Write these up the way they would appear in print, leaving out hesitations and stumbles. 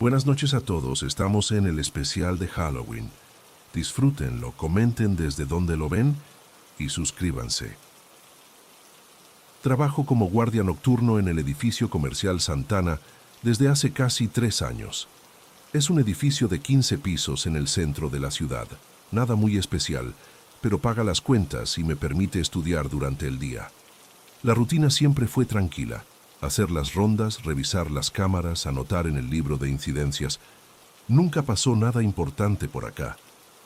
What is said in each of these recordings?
Buenas noches a todos, estamos en el especial de Halloween. Disfrútenlo, comenten desde donde lo ven y suscríbanse. Trabajo como guardia nocturno en el edificio comercial Santana desde hace casi 3 años. Es un edificio de 15 pisos en el centro de la ciudad. Nada muy especial, pero paga las cuentas y me permite estudiar durante el día. La rutina siempre fue tranquila. Hacer las rondas, revisar las cámaras, anotar en el libro de incidencias. Nunca pasó nada importante por acá.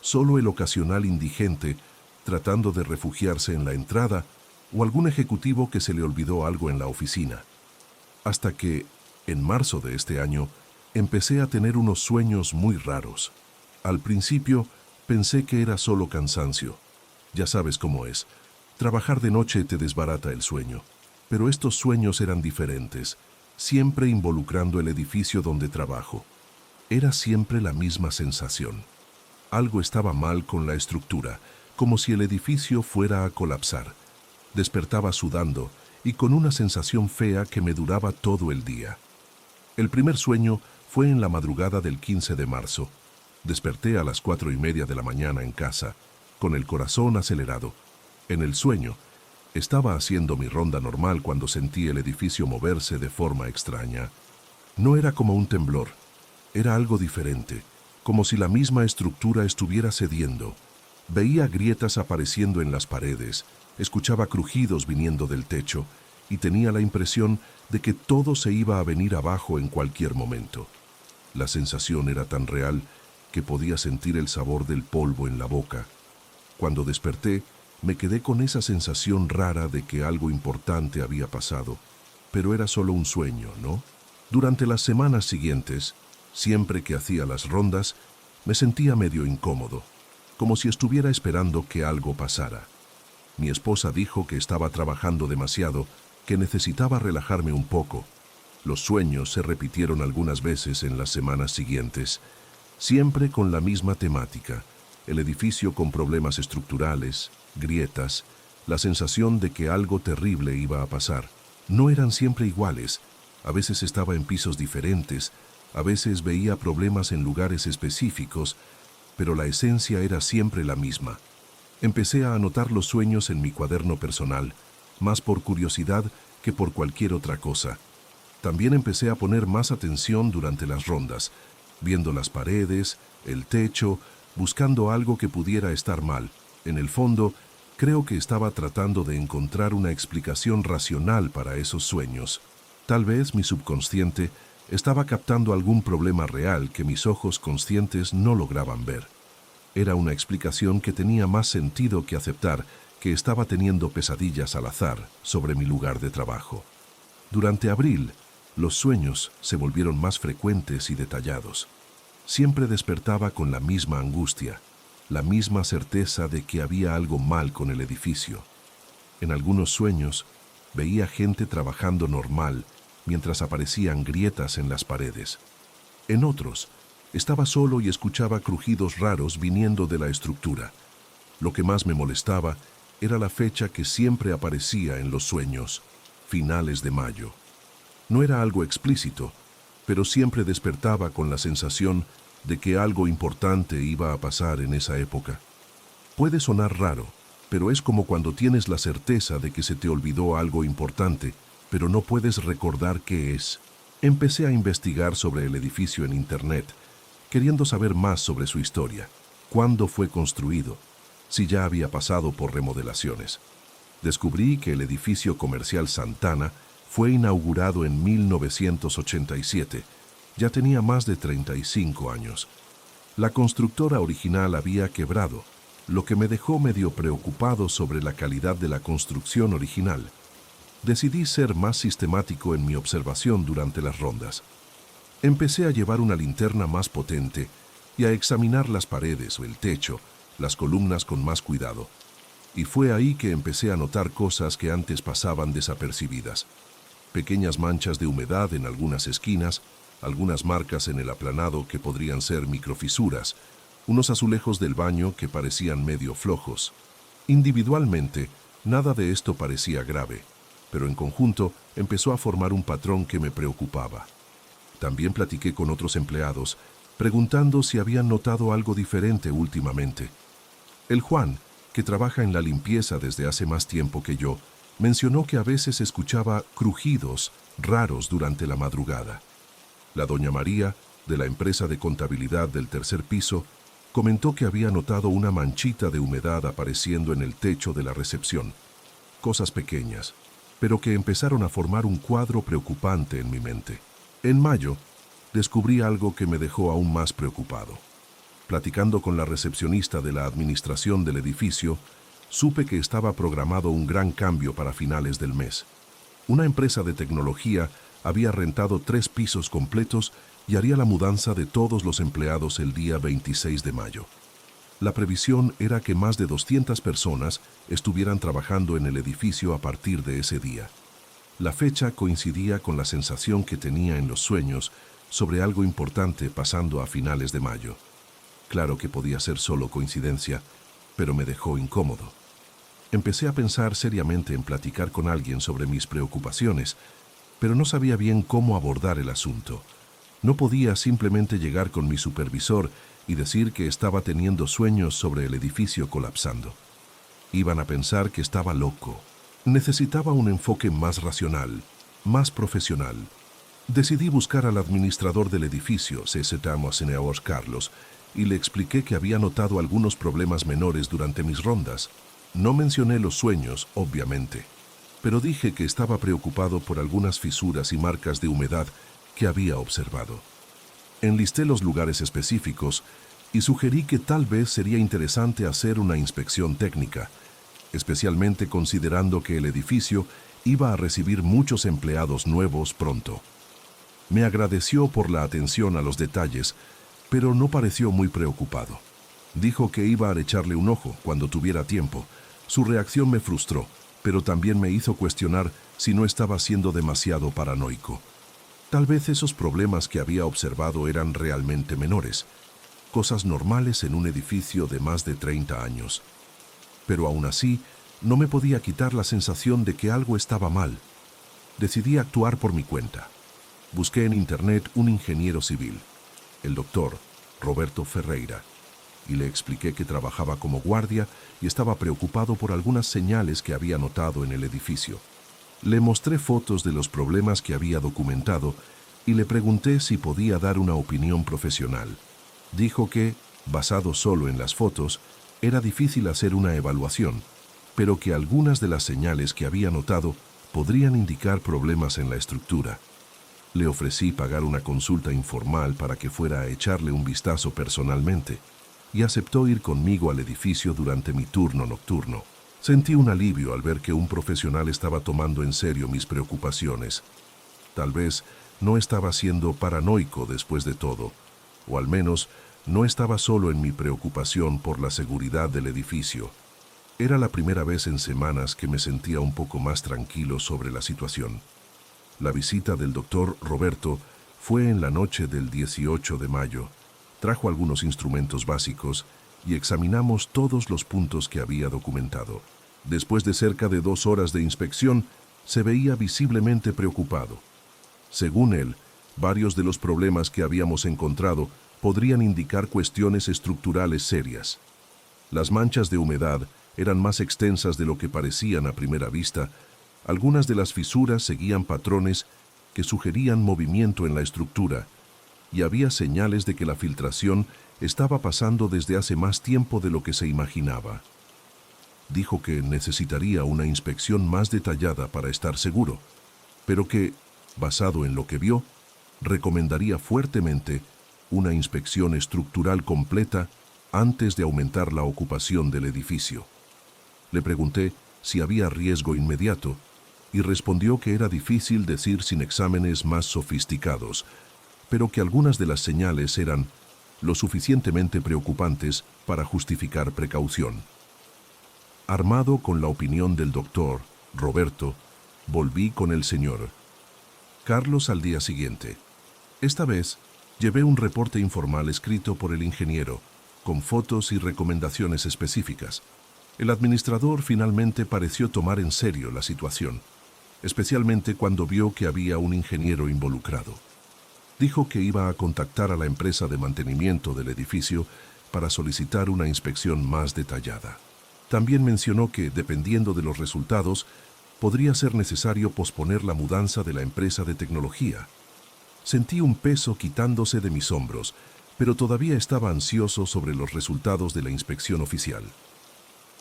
Solo el ocasional indigente tratando de refugiarse en la entrada o algún ejecutivo que se le olvidó algo en la oficina. Hasta que, en marzo de este año, empecé a tener unos sueños muy raros. Al principio, pensé que era solo cansancio. Ya sabes cómo es. Trabajar de noche te desbarata el sueño. Pero estos sueños eran diferentes, siempre involucrando el edificio donde trabajo. Era siempre la misma sensación. Algo estaba mal con la estructura, como si el edificio fuera a colapsar. Despertaba sudando y con una sensación fea que me duraba todo el día. El primer sueño fue en la madrugada del 15 de marzo. Desperté a las 4:30 de la mañana en casa, con el corazón acelerado. En el sueño, estaba haciendo mi ronda normal cuando sentí el edificio moverse de forma extraña. No era como un temblor, era algo diferente, como si la misma estructura estuviera cediendo. Veía grietas apareciendo en las paredes, escuchaba crujidos viniendo del techo y tenía la impresión de que todo se iba a venir abajo en cualquier momento. La sensación era tan real que podía sentir el sabor del polvo en la boca. Cuando desperté, me quedé con esa sensación rara de que algo importante había pasado, pero era solo un sueño, ¿no? Durante las semanas siguientes, siempre que hacía las rondas, me sentía medio incómodo, como si estuviera esperando que algo pasara. Mi esposa dijo que estaba trabajando demasiado, que necesitaba relajarme un poco. Los sueños se repitieron algunas veces en las semanas siguientes, siempre con la misma temática: el edificio con problemas estructurales, grietas, la sensación de que algo terrible iba a pasar. No eran siempre iguales, a veces estaba en pisos diferentes, a veces veía problemas en lugares específicos, pero la esencia era siempre la misma. Empecé a anotar los sueños en mi cuaderno personal, más por curiosidad que por cualquier otra cosa. También empecé a poner más atención durante las rondas, viendo las paredes, el techo, buscando algo que pudiera estar mal. En el fondo, creo que estaba tratando de encontrar una explicación racional para esos sueños. Tal vez mi subconsciente estaba captando algún problema real que mis ojos conscientes no lograban ver. Era una explicación que tenía más sentido que aceptar que estaba teniendo pesadillas al azar sobre mi lugar de trabajo. Durante abril, los sueños se volvieron más frecuentes y detallados. Siempre despertaba con la misma angustia, la misma certeza de que había algo mal con el edificio. En algunos sueños, veía gente trabajando normal mientras aparecían grietas en las paredes. En otros, estaba solo y escuchaba crujidos raros viniendo de la estructura. Lo que más me molestaba era la fecha que siempre aparecía en los sueños: finales de mayo. No era algo explícito, pero siempre despertaba con la sensación de que algo importante iba a pasar en esa época. Puede sonar raro, pero es como cuando tienes la certeza de que se te olvidó algo importante, pero no puedes recordar qué es. Empecé a investigar sobre el edificio en Internet, queriendo saber más sobre su historia, cuándo fue construido, si ya había pasado por remodelaciones. Descubrí que el edificio comercial Santana fue inaugurado en 1987. Ya tenía más de 35 años. La constructora original había quebrado, lo que me dejó medio preocupado sobre la calidad de la construcción original. Decidí ser más sistemático en mi observación durante las rondas. Empecé a llevar una linterna más potente y a examinar las paredes o el techo, las columnas con más cuidado. Y fue ahí que empecé a notar cosas que antes pasaban desapercibidas. Pequeñas manchas de humedad en algunas esquinas, algunas marcas en el aplanado que podrían ser microfisuras, unos azulejos del baño que parecían medio flojos. Individualmente, nada de esto parecía grave, pero en conjunto empezó a formar un patrón que me preocupaba. También platiqué con otros empleados, preguntando si habían notado algo diferente últimamente. El Juan, que trabaja en la limpieza desde hace más tiempo que yo, mencionó que a veces escuchaba crujidos raros durante la madrugada. La doña María, de la empresa de contabilidad del tercer piso, comentó que había notado una manchita de humedad apareciendo en el techo de la recepción. Cosas pequeñas, pero que empezaron a formar un cuadro preocupante en mi mente. En mayo, descubrí algo que me dejó aún más preocupado. Platicando con la recepcionista de la administración del edificio, supe que estaba programado un gran cambio para finales del mes. Una empresa de tecnología había rentado 3 pisos completos y haría la mudanza de todos los empleados el día 26 de mayo. La previsión era que más de 200 personas estuvieran trabajando en el edificio a partir de ese día. La fecha coincidía con la sensación que tenía en los sueños sobre algo importante pasando a finales de mayo. Claro que podía ser solo coincidencia, pero me dejó incómodo. Empecé a pensar seriamente en platicar con alguien sobre mis preocupaciones, pero no sabía bien cómo abordar el asunto. No podía simplemente llegar con mi supervisor y decir que estaba teniendo sueños sobre el edificio colapsando. Iban a pensar que estaba loco. Necesitaba un enfoque más racional, más profesional. Decidí buscar al administrador del edificio, Señor Carlos, y le expliqué que había notado algunos problemas menores durante mis rondas. No mencioné los sueños, obviamente, pero dije que estaba preocupado por algunas fisuras y marcas de humedad que había observado. Enlisté los lugares específicos y sugerí que tal vez sería interesante hacer una inspección técnica, especialmente considerando que el edificio iba a recibir muchos empleados nuevos pronto. Me agradeció por la atención a los detalles, pero no pareció muy preocupado. Dijo que iba a echarle un ojo cuando tuviera tiempo. Su reacción me frustró, pero también me hizo cuestionar si no estaba siendo demasiado paranoico. Tal vez esos problemas que había observado eran realmente menores, cosas normales en un edificio de más de 30 años. Pero aún así, no me podía quitar la sensación de que algo estaba mal. Decidí actuar por mi cuenta. Busqué en internet un ingeniero civil, el doctor Roberto Ferreira, y le expliqué que trabajaba como guardia y estaba preocupado por algunas señales que había notado en el edificio. Le mostré fotos de los problemas que había documentado y le pregunté si podía dar una opinión profesional. Dijo que, basado solo en las fotos, era difícil hacer una evaluación, pero que algunas de las señales que había notado podrían indicar problemas en la estructura. Le ofrecí pagar una consulta informal para que fuera a echarle un vistazo personalmente, y aceptó ir conmigo al edificio durante mi turno nocturno. Sentí un alivio al ver que un profesional estaba tomando en serio mis preocupaciones. Tal vez no estaba siendo paranoico después de todo, o al menos no estaba solo en mi preocupación por la seguridad del edificio. Era la primera vez en semanas que me sentía un poco más tranquilo sobre la situación. La visita del doctor Roberto fue en la noche del 18 de mayo. Trajo algunos instrumentos básicos y examinamos todos los puntos que había documentado. Después de cerca de 2 horas de inspección, se veía visiblemente preocupado. Según él, varios de los problemas que habíamos encontrado podrían indicar cuestiones estructurales serias. Las manchas de humedad eran más extensas de lo que parecían a primera vista. Algunas de las fisuras seguían patrones que sugerían movimiento en la estructura, y había señales de que la filtración estaba pasando desde hace más tiempo de lo que se imaginaba. Dijo que necesitaría una inspección más detallada para estar seguro, pero que, basado en lo que vio, recomendaría fuertemente una inspección estructural completa antes de aumentar la ocupación del edificio. Le pregunté si había riesgo inmediato y respondió que era difícil decir sin exámenes más sofisticados, pero que algunas de las señales eran lo suficientemente preocupantes para justificar precaución. Armado con la opinión del doctor Roberto, volví con el señor Carlos al día siguiente. Esta vez, llevé un reporte informal escrito por el ingeniero, con fotos y recomendaciones específicas. El administrador finalmente pareció tomar en serio la situación, especialmente cuando vio que había un ingeniero involucrado. Dijo que iba a contactar a la empresa de mantenimiento del edificio para solicitar una inspección más detallada. También mencionó que, dependiendo de los resultados, podría ser necesario posponer la mudanza de la empresa de tecnología. Sentí un peso quitándose de mis hombros, pero todavía estaba ansioso sobre los resultados de la inspección oficial.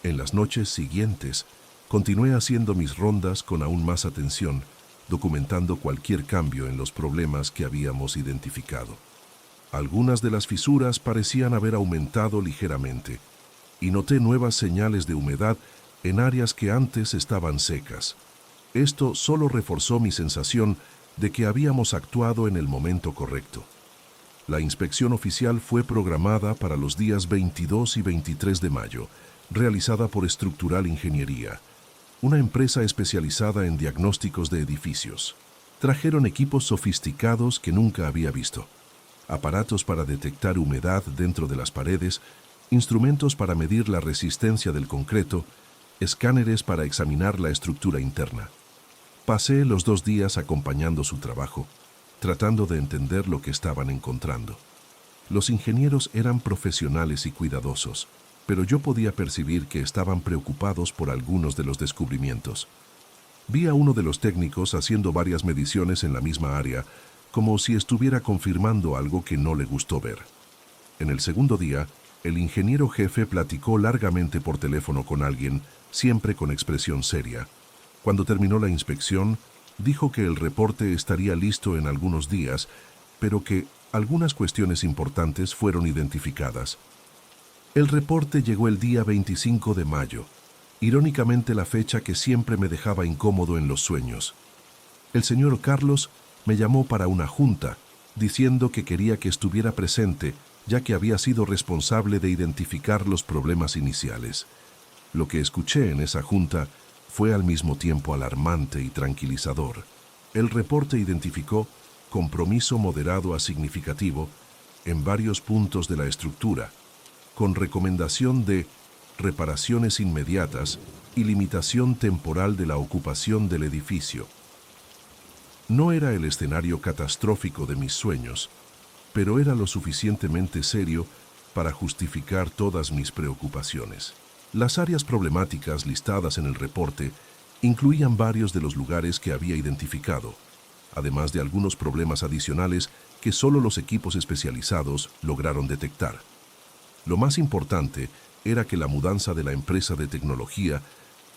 En las noches siguientes, continué haciendo mis rondas con aún más atención, documentando cualquier cambio en los problemas que habíamos identificado. Algunas de las fisuras parecían haber aumentado ligeramente, y noté nuevas señales de humedad en áreas que antes estaban secas. Esto solo reforzó mi sensación de que habíamos actuado en el momento correcto. La inspección oficial fue programada para los días 22 y 23 de mayo, realizada por Estructural Ingeniería, una empresa especializada en diagnósticos de edificios. Trajeron equipos sofisticados que nunca había visto, aparatos para detectar humedad dentro de las paredes, instrumentos para medir la resistencia del concreto, escáneres para examinar la estructura interna. Pasé los 2 días acompañando su trabajo, tratando de entender lo que estaban encontrando. Los ingenieros eran profesionales y cuidadosos, pero yo podía percibir que estaban preocupados por algunos de los descubrimientos. Vi a uno de los técnicos haciendo varias mediciones en la misma área, como si estuviera confirmando algo que no le gustó ver. En el segundo día, el ingeniero jefe platicó largamente por teléfono con alguien, siempre con expresión seria. Cuando terminó la inspección, dijo que el reporte estaría listo en algunos días, pero que algunas cuestiones importantes fueron identificadas. El reporte llegó el día 25 de mayo, irónicamente la fecha que siempre me dejaba incómodo en los sueños. El señor Carlos me llamó para una junta, diciendo que quería que estuviera presente, ya que había sido responsable de identificar los problemas iniciales. Lo que escuché en esa junta fue al mismo tiempo alarmante y tranquilizador. El reporte identificó compromiso moderado a significativo en varios puntos de la estructura, con recomendación de reparaciones inmediatas y limitación temporal de la ocupación del edificio. No era el escenario catastrófico de mis sueños, pero era lo suficientemente serio para justificar todas mis preocupaciones. Las áreas problemáticas listadas en el reporte incluían varios de los lugares que había identificado, además de algunos problemas adicionales que solo los equipos especializados lograron detectar. Lo más importante era que la mudanza de la empresa de tecnología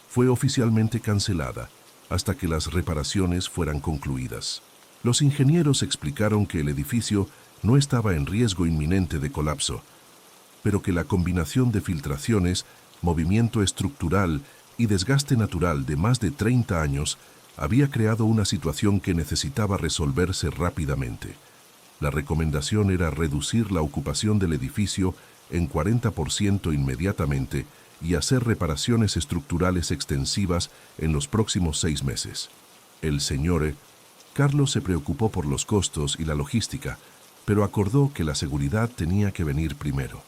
fue oficialmente cancelada hasta que las reparaciones fueran concluidas. Los ingenieros explicaron que el edificio no estaba en riesgo inminente de colapso, pero que la combinación de filtraciones, movimiento estructural y desgaste natural de más de 30 años había creado una situación que necesitaba resolverse rápidamente. La recomendación era reducir la ocupación del edificio en 40% inmediatamente y hacer reparaciones estructurales extensivas en los próximos 6 meses. El señor Carlos se preocupó por los costos y la logística, pero acordó que la seguridad tenía que venir primero.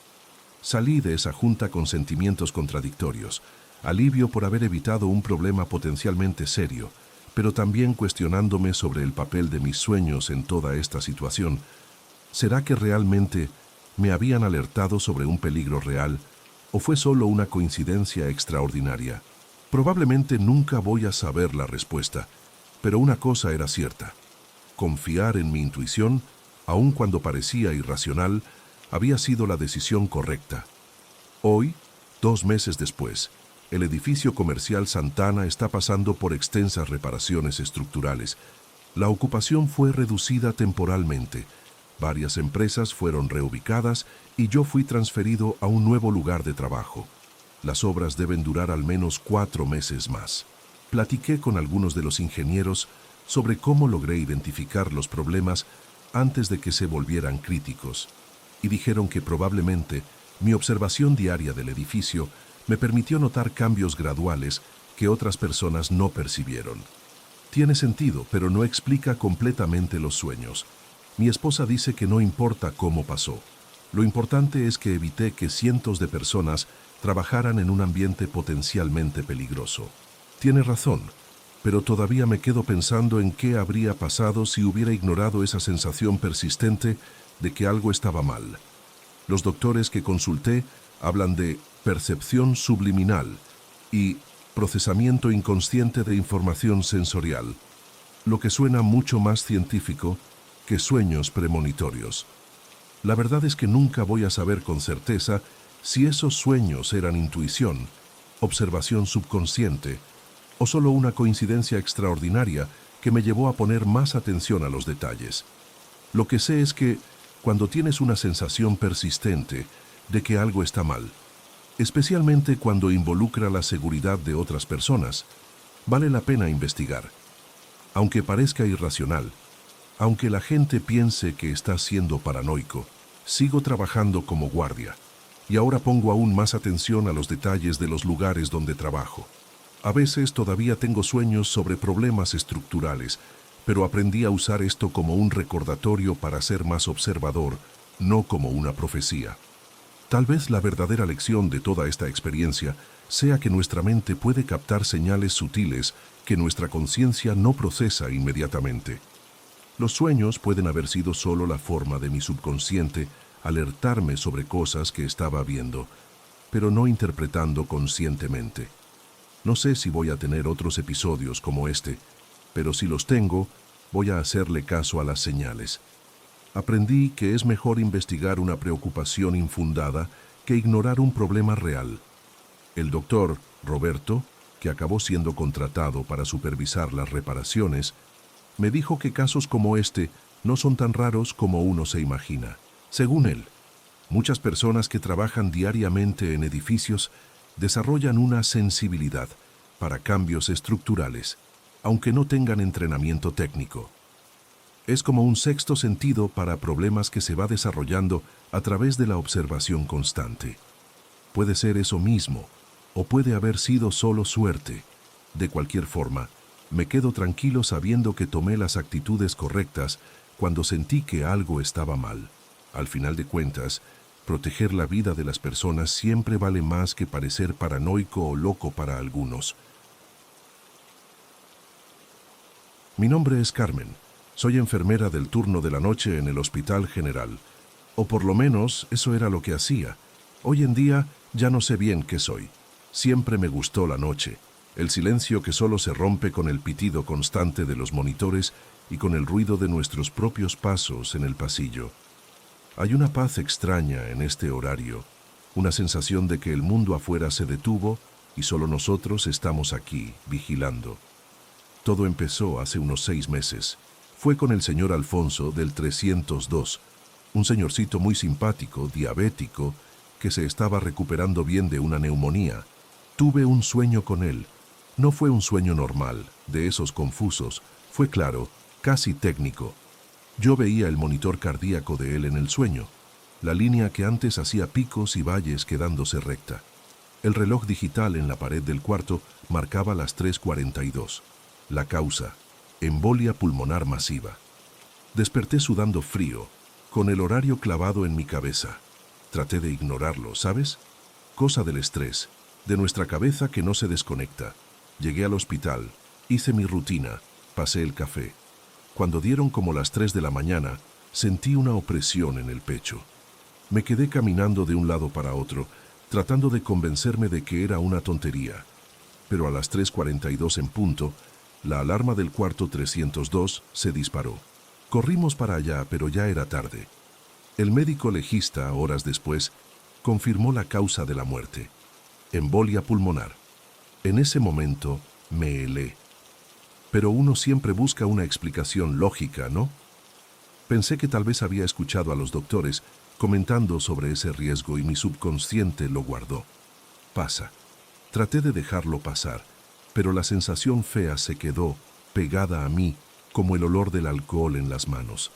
Salí de esa junta con sentimientos contradictorios, alivio por haber evitado un problema potencialmente serio, pero también cuestionándome sobre el papel de mis sueños en toda esta situación. ¿Será que realmente me habían alertado sobre un peligro real o fue solo una coincidencia extraordinaria? Probablemente nunca voy a saber la respuesta, pero una cosa era cierta: confiar en mi intuición, aun cuando parecía irracional, había sido la decisión correcta. Hoy, 2 meses después, el edificio comercial Santana está pasando por extensas reparaciones estructurales. La ocupación fue reducida temporalmente, varias empresas fueron reubicadas y yo fui transferido a un nuevo lugar de trabajo. Las obras deben durar al menos 4 meses más. Platiqué con algunos de los ingenieros sobre cómo logré identificar los problemas antes de que se volvieran críticos, y dijeron que probablemente mi observación diaria del edificio me permitió notar cambios graduales que otras personas no percibieron. Tiene sentido, pero no explica completamente los sueños. Mi esposa dice que no importa cómo pasó. Lo importante es que evité que cientos de personas trabajaran en un ambiente potencialmente peligroso. Tiene razón. pero todavía me quedo pensando en qué habría pasado si hubiera ignorado esa sensación persistente de que algo estaba mal. Los doctores que consulté hablan de percepción subliminal y procesamiento inconsciente de información sensorial, lo que suena mucho más científico que sueños premonitorios. La verdad es que nunca voy a saber con certeza si esos sueños eran intuición, observación subconsciente o solo una coincidencia extraordinaria que me llevó a poner más atención a los detalles. Lo que sé es que cuando tienes una sensación persistente de que algo está mal, especialmente cuando involucra la seguridad de otras personas, vale la pena investigar. Aunque parezca irracional, aunque la gente piense que estás siendo paranoico, sigo trabajando como guardia y ahora pongo aún más atención a los detalles de los lugares donde trabajo. A veces todavía tengo sueños sobre problemas estructurales, pero aprendí a usar esto como un recordatorio para ser más observador, no como una profecía. Tal vez la verdadera lección de toda esta experiencia sea que nuestra mente puede captar señales sutiles que nuestra conciencia no procesa inmediatamente. Los sueños pueden haber sido solo la forma de mi subconsciente alertarme sobre cosas que estaba viendo, pero no interpretando conscientemente. No sé si voy a tener otros episodios como este, pero si los tengo, voy a hacerle caso a las señales. Aprendí que es mejor investigar una preocupación infundada que ignorar un problema real. El doctor Roberto, que acabó siendo contratado para supervisar las reparaciones, me dijo que casos como este no son tan raros como uno se imagina. Según él, muchas personas que trabajan diariamente en edificios desarrollan una sensibilidad para cambios estructurales, aunque no tengan entrenamiento técnico. Es como un sexto sentido para problemas que se va desarrollando a través de la observación constante. Puede ser eso mismo, o puede haber sido solo suerte. De cualquier forma, me quedo tranquilo sabiendo que tomé las actitudes correctas cuando sentí que algo estaba mal. Al final de cuentas, proteger la vida de las personas siempre vale más que parecer paranoico o loco para algunos. Mi nombre es Carmen. Soy enfermera del turno de la noche en el Hospital General. O por lo menos eso era lo que hacía. Hoy en día ya no sé bien qué soy. Siempre me gustó la noche. El silencio que solo se rompe con el pitido constante de los monitores y con el ruido de nuestros propios pasos en el pasillo. Hay una paz extraña en este horario, una sensación de que el mundo afuera se detuvo y solo nosotros estamos aquí, vigilando. Todo empezó hace unos 6 meses. Fue con el señor Alfonso del 302, un señorcito muy simpático, diabético, que se estaba recuperando bien de una neumonía. Tuve un sueño con él. No fue un sueño normal, de esos confusos, fue claro, casi técnico. Yo veía el monitor cardíaco de él en el sueño, la línea que antes hacía picos y valles quedándose recta. El reloj digital en la pared del cuarto marcaba las 3:42. La causa, embolia pulmonar masiva. Desperté sudando frío, con el horario clavado en mi cabeza. Traté de ignorarlo, ¿sabes? Cosa del estrés, de nuestra cabeza que no se desconecta. Llegué al hospital, hice mi rutina, pasé el café. Cuando dieron como las 3 de la mañana, sentí una opresión en el pecho. Me quedé caminando de un lado para otro, tratando de convencerme de que era una tontería. Pero a las 3:42 en punto, la alarma del cuarto 302 se disparó. Corrimos para allá, pero ya era tarde. El médico legista, horas después, confirmó la causa de la muerte: embolia pulmonar. En ese momento me helé. Pero uno siempre busca una explicación lógica, ¿no? Pensé que tal vez había escuchado a los doctores comentando sobre ese riesgo y mi subconsciente lo guardó. Pasa. Traté de dejarlo pasar, pero la sensación fea se quedó pegada a mí como el olor del alcohol en las manos.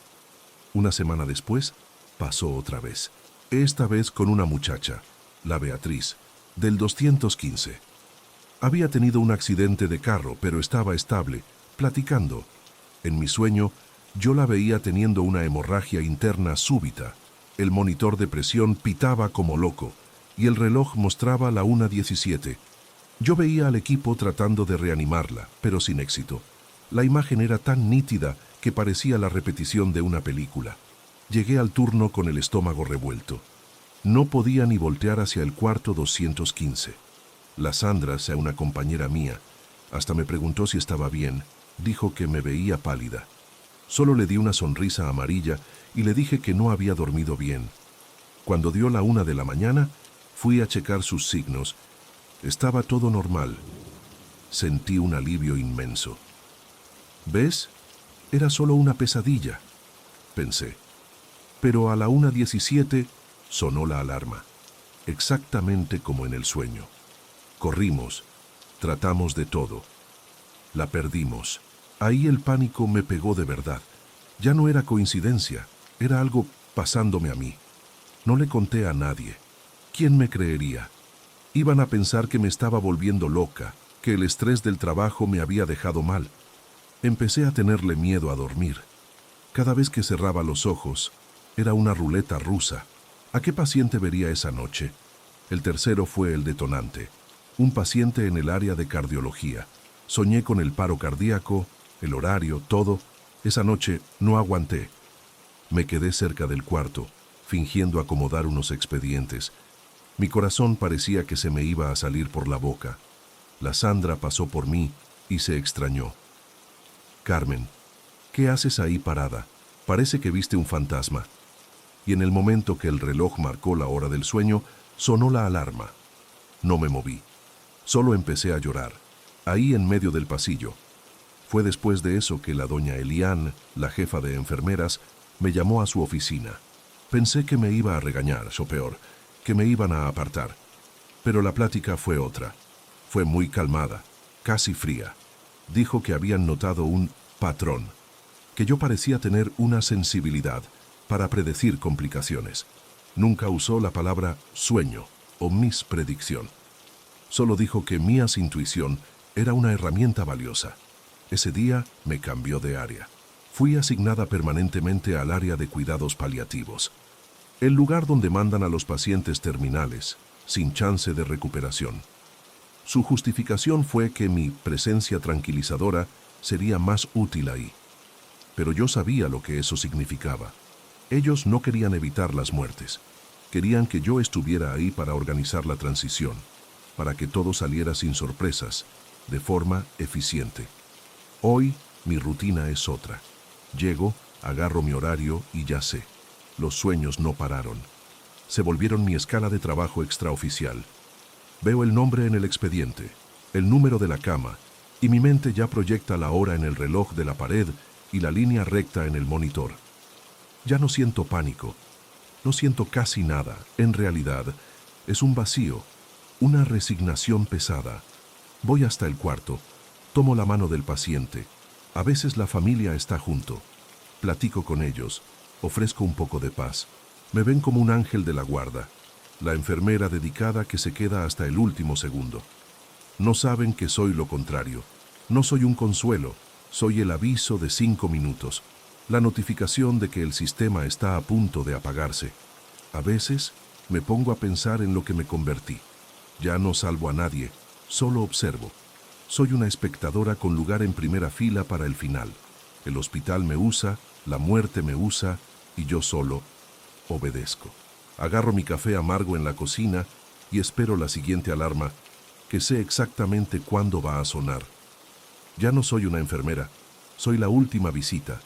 Una semana después, pasó otra vez. Esta vez con una muchacha, la Beatriz, del 215. Había tenido un accidente de carro, pero estaba estable, platicando. En mi sueño, yo la veía teniendo una hemorragia interna súbita. El monitor de presión pitaba como loco, y el reloj mostraba la 1:17. Yo veía al equipo tratando de reanimarla, pero sin éxito. La imagen era tan nítida que parecía la repetición de una película. Llegué al turno con el estómago revuelto. No podía ni voltear hacia el cuarto 215. La Sandra, sea una compañera mía, hasta me preguntó si estaba bien. Dijo que me veía pálida. Solo le di una sonrisa amarilla y le dije que no había dormido bien. Cuando dio la 1 de la mañana, fui a checar sus signos. Estaba todo normal. Sentí un alivio inmenso. ¿Ves? Era solo una pesadilla, pensé. Pero a la 1:17 sonó la alarma, exactamente como en el sueño. Corrimos, tratamos de todo. La perdimos. Ahí el pánico me pegó de verdad. Ya no era coincidencia, era algo pasándome a mí. No le conté a nadie. ¿Quién me creería? Iban a pensar que me estaba volviendo loca, que el estrés del trabajo me había dejado mal. Empecé a tenerle miedo a dormir. Cada vez que cerraba los ojos, era una ruleta rusa. ¿A qué paciente vería esa noche? El tercero fue el detonante. Un paciente en el área de cardiología. Soñé con el paro cardíaco, el horario, todo. Esa noche no aguanté. Me quedé cerca del cuarto, fingiendo acomodar unos expedientes. Mi corazón parecía que se me iba a salir por la boca. La Sandra pasó por mí y se extrañó. Carmen, ¿qué haces ahí parada? Parece que viste un fantasma. Y en el momento que el reloj marcó la hora del sueño, sonó la alarma. No me moví. Solo empecé a llorar, ahí en medio del pasillo. Fue después de eso que la doña Eliane, la jefa de enfermeras, me llamó a su oficina. Pensé que me iba a regañar, o peor, que me iban a apartar. Pero la plática fue otra. Fue muy calmada, casi fría. Dijo que habían notado un patrón, que yo parecía tener una sensibilidad para predecir complicaciones. Nunca usó la palabra sueño o mispredicción. Solo dijo que mi intuición era una herramienta valiosa. Ese día me cambió de área. Fui asignada permanentemente al área de cuidados paliativos, el lugar donde mandan a los pacientes terminales, sin chance de recuperación. Su justificación fue que mi presencia tranquilizadora sería más útil ahí. Pero yo sabía lo que eso significaba. Ellos no querían evitar las muertes. Querían que yo estuviera ahí para organizar la transición, para que todo saliera sin sorpresas, de forma eficiente. Hoy mi rutina es otra. Llego, agarro mi horario y ya sé. Los sueños no pararon. Se volvieron mi escala de trabajo extraoficial. Veo el nombre en el expediente, el número de la cama, y mi mente ya proyecta la hora en el reloj de la pared y la línea recta en el monitor. Ya no siento pánico. No siento casi nada. En realidad, es un vacío, una resignación pesada. Voy hasta el cuarto, tomo la mano del paciente. A veces la familia está junto. Platico con ellos, ofrezco un poco de paz. Me ven como un ángel de la guarda, la enfermera dedicada que se queda hasta el último segundo. No saben que soy lo contrario. No soy un consuelo, soy el aviso de 5 minutos, la notificación de que el sistema está a punto de apagarse. A veces me pongo a pensar en lo que me convertí. Ya no salvo a nadie, solo observo. Soy una espectadora con lugar en primera fila para el final. El hospital me usa, la muerte me usa y yo solo obedezco. Agarro mi café amargo en la cocina y espero la siguiente alarma, que sé exactamente cuándo va a sonar. Ya no soy una enfermera, soy la última visita.